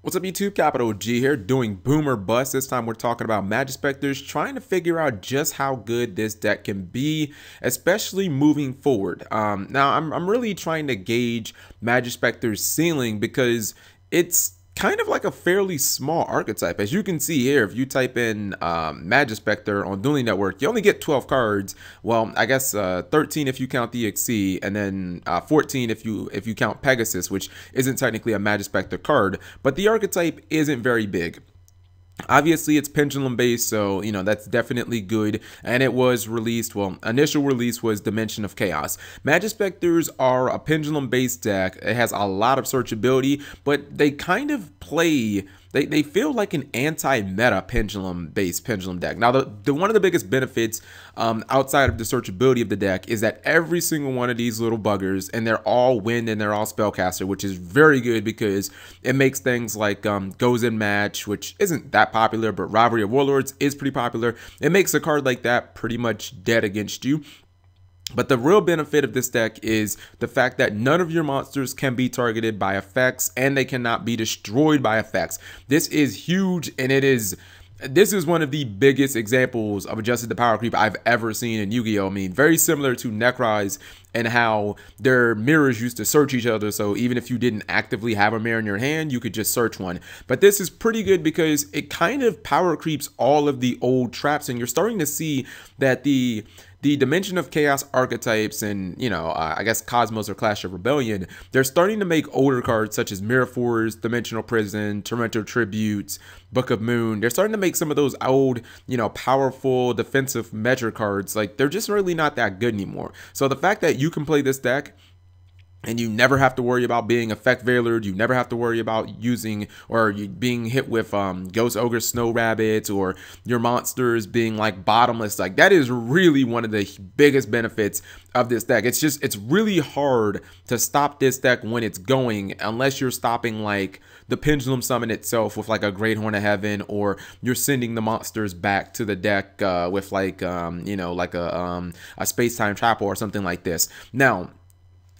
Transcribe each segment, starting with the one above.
What's up YouTube, Capital G here, doing Boom or Bust. This time we're talking about Majespecters, trying to figure out just how good this deck can be, especially moving forward. Now I'm really trying to gauge Majespecters' ceiling because it's kind of like a fairly small archetype. As you can see here, if you type in Majespecter on Dueling Network, you only get 12 cards. Well, I guess 13 if you count the EXE, and then 14 if you count Pegasus, which isn't technically a Majespecter card, but the archetype isn't very big. Obviously, it's pendulum based, so you know that's definitely good. And it was released, well, initial release was Dimension of Chaos. Majespecters are a pendulum based deck. It has a lot of searchability, but they kind of play. They feel like an anti-meta pendulum-based pendulum deck. Now, the one of the biggest benefits outside of the searchability of the deck is that every single one of these little buggers, and they're all wind and they're all spellcaster, which is very good because it makes things like Goes in Match, which isn't that popular, but Rivalry of Warlords is pretty popular. It makes a card like that pretty much dead against you. But the real benefit of this deck is the fact that none of your monsters can be targeted by effects and they cannot be destroyed by effects. This is huge, and this is one of the biggest examples of adjusted to power creep I've ever seen in Yu-Gi-Oh! I mean, very similar to Necrons and how their mirrors used to search each other. So even if you didn't actively have a mirror in your hand, you could just search one. But this is pretty good because it kind of power creeps all of the old traps, and you're starting to see that the Dimension of Chaos archetypes and, you know, I guess Cosmos or Clash of Rebellion, they're starting to make older cards such as Mirror Force, Dimensional Prison, Torrential Tributes, Book of Moon. They're starting to make some of those old, you know, powerful defensive measure cards. Like, they're just really not that good anymore. So the fact that you can play this deck and you never have to worry about being effect veilered, you never have to worry about using or being hit with Ghost Ogre Snow Rabbits, or your monsters being like bottomless, like that is really one of the biggest benefits of this deck. It's really hard to stop this deck when it's going, unless you're stopping like the Pendulum Summon itself with like a Great Horn of Heaven, or you're sending the monsters back to the deck with like you know, like a Space-Time Trap or something like this. Now,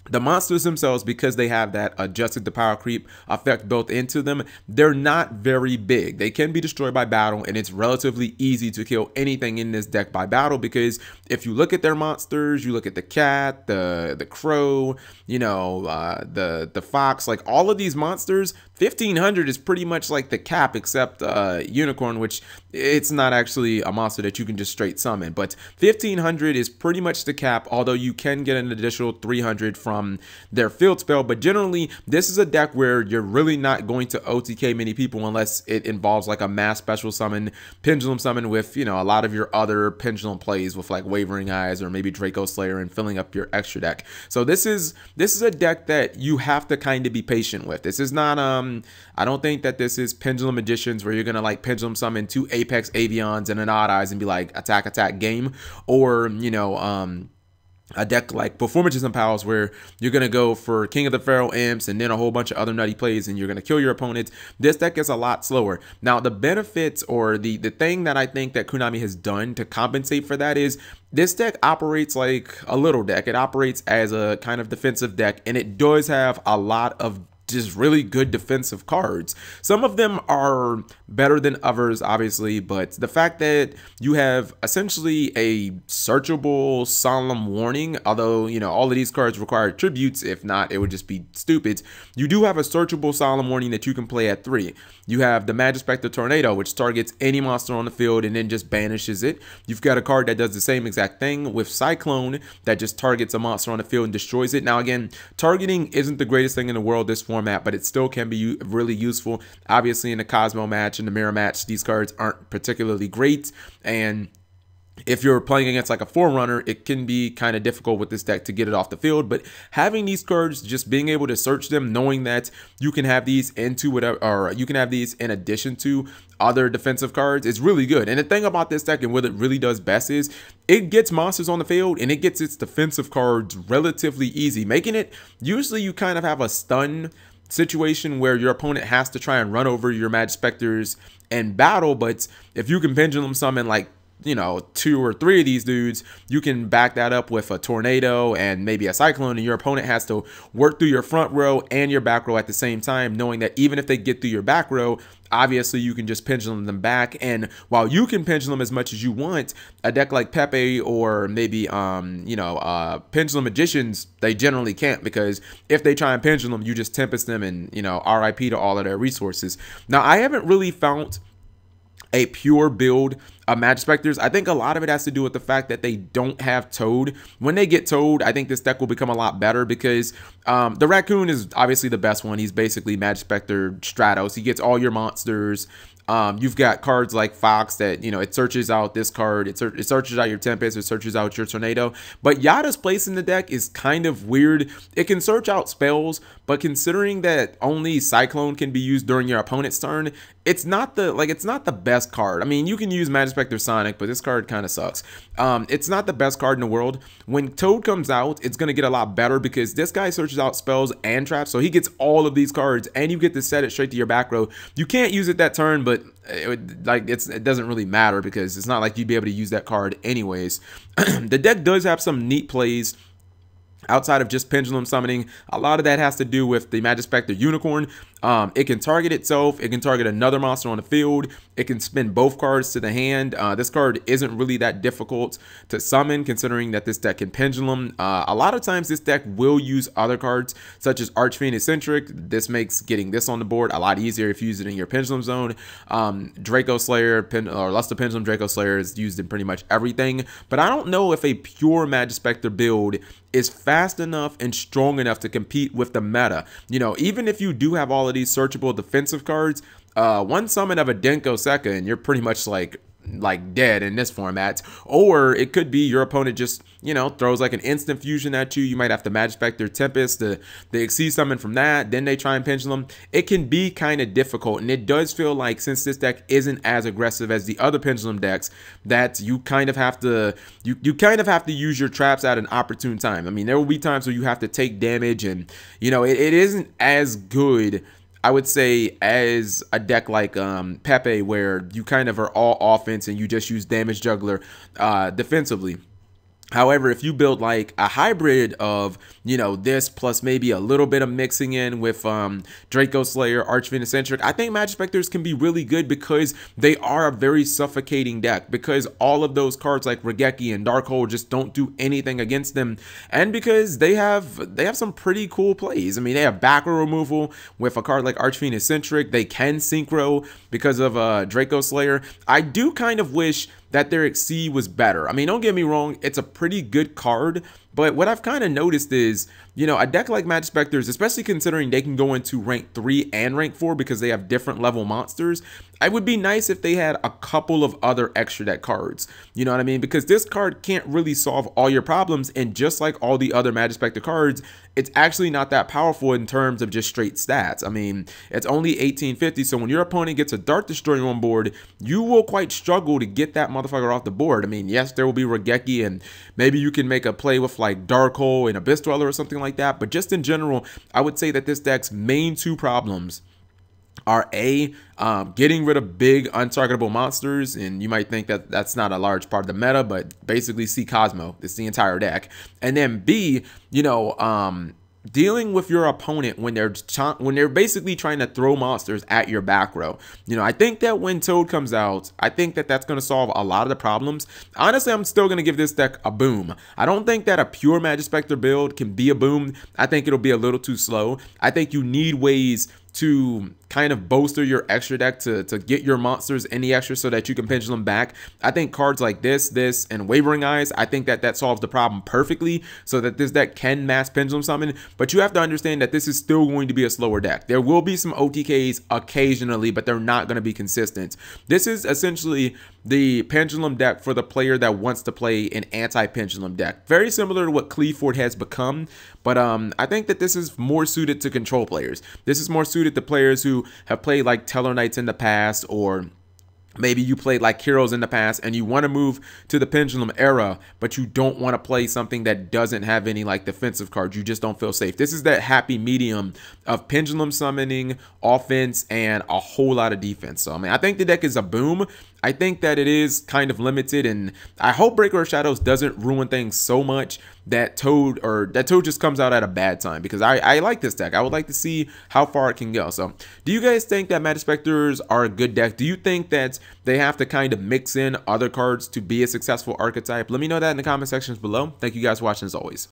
the monsters themselves, because they have that adjusted to power creep effect built into them, they're not very big. They can be destroyed by battle, and it's relatively easy to kill anything in this deck by battle, because if you look at their monsters, you look at the cat, the crow, you know, the fox, like all of these monsters, 1500 is pretty much like the cap, except Unicorn, which it's not actually a monster that you can just straight summon, but 1500 is pretty much the cap, although you can get an additional 300 from their field spell. But generally, this is a deck where you're really not going to OTK many people unless it involves like a mass special summon, pendulum summon with, you know, a lot of your other pendulum plays with like Wavering Eyes or maybe Draco Slayer and filling up your extra deck. So this is a deck that you have to kind of be patient with. This is not I don't think that this is Pendulum Magicians where you're gonna like pendulum summon 2 Apex Avions and an Odd Eyes and be like attack game, or you know, a deck like Performances and Pals where you're going to go for King of the Pharaoh Imps and then a whole bunch of other nutty plays and you're going to kill your opponents. This deck is a lot slower. Now, the benefits, or the thing that I think that Konami has done to compensate for that, is this deck operates like a little deck. It operates as a kind of defensive deck, and it does have a lot of just really good defensive cards. Some of them are better than others, obviously, but the fact that you have essentially a searchable Solemn Warning, although, you know, all of these cards require tributes, if not, it would just be stupid. You do have a searchable Solemn Warning that you can play at 3. You have the Majespecter Tornado, which targets any monster on the field and then just banishes it. You've got a card that does the same exact thing with Cyclone that just targets a monster on the field and destroys it. Now, again, targeting isn't the greatest thing in the world this format, but it still can be really useful. Obviously, in the Cosmo match and the Mirror match, these cards aren't particularly great, and if you're playing against like a Forerunner, it can be kind of difficult with this deck to get it off the field. But having these cards, just being able to search them, knowing that you can have these into whatever, or you can have these in addition to other defensive cards, is really good. And the thing about this deck and what it really does best is it gets monsters on the field and it gets its defensive cards relatively easy, making it, usually you kind of have a stun situation where your opponent has to try and run over your Majespecters and battle. But if you can pendulum summon like you know, 2 or 3 of these dudes, you can back that up with a tornado and maybe a cyclone, and your opponent has to work through your front row and your back row at the same time, knowing that even if they get through your back row, obviously you can just pendulum them back. And while you can pendulum as much as you want, a deck like Pepe or maybe you know, Pendulum Magicians, they generally can't, because if they try and pendulum, you just tempest them and, you know, RIP to all of their resources. Now, I haven't really found a pure build of Majespecters. I think a lot of it has to do with the fact that they don't have Toad. When they get Toad, I think this deck will become a lot better, because the Raccoon is obviously the best one. He's basically Majespecter Stratos. He gets all your monsters. You've got cards like Fox that, you know, it searches out this card, it searches out your Tempest, it searches out your Tornado. But Yada's place in the deck is kind of weird. It can search out spells, but considering that only Cyclone can be used during your opponent's turn, it's not the best card. I mean, you can use Majespecter Sonic, but this card kind of sucks. It's not the best card in the world. When Toad comes out, it's going to get a lot better, because this guy searches out spells and traps, so he gets all of these cards, and you get to set it straight to your back row. You can't use it that turn, but it doesn't really matter, because it's not like you'd be able to use that card anyways. The deck does have some neat plays outside of just pendulum summoning. A lot of that has to do with the Majespecter Unicorn. It can target itself, it can target another monster on the field, it can spin both cards to the hand. This card isn't really that difficult to summon, considering that this deck can pendulum. A lot of times this deck will use other cards such as Archfiend Eccentric. This makes getting this on the board a lot easier if you use it in your pendulum zone. Draco Slayer or Lust of Pendulum Draco Slayer is used in pretty much everything, but I don't know if a pure Majespecter build is fast enough and strong enough to compete with the meta. You know, even if you do have all of these searchable defensive cards, one summon of a Denko Sekka and you're pretty much like dead in this format. Or it could be your opponent just, you know, throws like an instant fusion at you. You might have to Majespecter Tempest, the Exceed summon from that, then they try and pendulum. It can be kind of difficult, and it does feel like, since this deck isn't as aggressive as the other pendulum decks, that you kind of have to use your traps at an opportune time. I mean, there will be times where you have to take damage, and you know, it isn't as good, I would say, as a deck like Pepe, where you kind of are all offense and you just use Damage Juggler defensively. However, if you build like a hybrid of, you know, this plus maybe a little bit of mixing in with Draco Slayer, Archfiend Eccentric, I think Majespecters can be really good, because they are a very suffocating deck, because all of those cards like Regeki and Darkhold just don't do anything against them, and because they have some pretty cool plays. I mean, they have back row removal with a card like Archfiend Eccentric. They can synchro because of Draco Slayer. I do kind of wish that their Exceed was better. I mean, don't get me wrong, it's a pretty good card, but what I've kind of noticed is, you know, a deck like Majespecters, especially considering they can go into rank 3 and rank 4 because they have different level monsters, it would be nice if they had a couple of other extra deck cards. You know what I mean? Because this card can't really solve all your problems, and just like all the other Majespecter cards, it's actually not that powerful in terms of just straight stats. I mean, it's only 1850, so when your opponent gets a Dart Destroyer on board, you will quite struggle to get that motherfucker off the board. I mean, yes, there will be Regeki, and maybe you can make a play with like Darkhold and Abyss Dweller or something like that, but just in general, I would say that this deck's main 2 problems are getting rid of big untargetable monsters, and you might think that that's not a large part of the meta, but basically C Cosmo, it's the entire deck. And then B, you know, dealing with your opponent when they're basically trying to throw monsters at your back row. You know, I think that when Toad comes out, I think that that's going to solve a lot of the problems. Honestly, I'm still going to give this deck a boom. I don't think that a pure Majespecter build can be a boom. I think it'll be a little too slow. I think you need ways to kind of bolster your extra deck to get your monsters any extra so that you can pendulum back. I think cards like this, and Wavering Eyes, I think that solves the problem perfectly, so that this deck can mass pendulum summon. But you have to understand that this is still going to be a slower deck. There will be some OTKs occasionally, but they're not going to be consistent. This is essentially the pendulum deck for the player that wants to play an anti-pendulum deck. Very similar to what Cleaford has become, but I think that this is more suited to control players. This is more suited to players who have played like Teller Knights in the past, or maybe you played like Heroes in the past and you want to move to the pendulum era, but you don't want to play something that doesn't have any like defensive cards. You just don't feel safe. This is that happy medium of pendulum summoning, offense, and a whole lot of defense. So I mean, I think the deck is a boom. I think that it is kind of limited, and I hope Breaker of Shadows doesn't ruin things so much that Toad just comes out at a bad time, because I like this deck. I would like to see how far it can go. So do you guys think that Majespecters are a good deck? Do you think that they have to kind of mix in other cards to be a successful archetype? Let me know that in the comment sections below. Thank you guys for watching as always.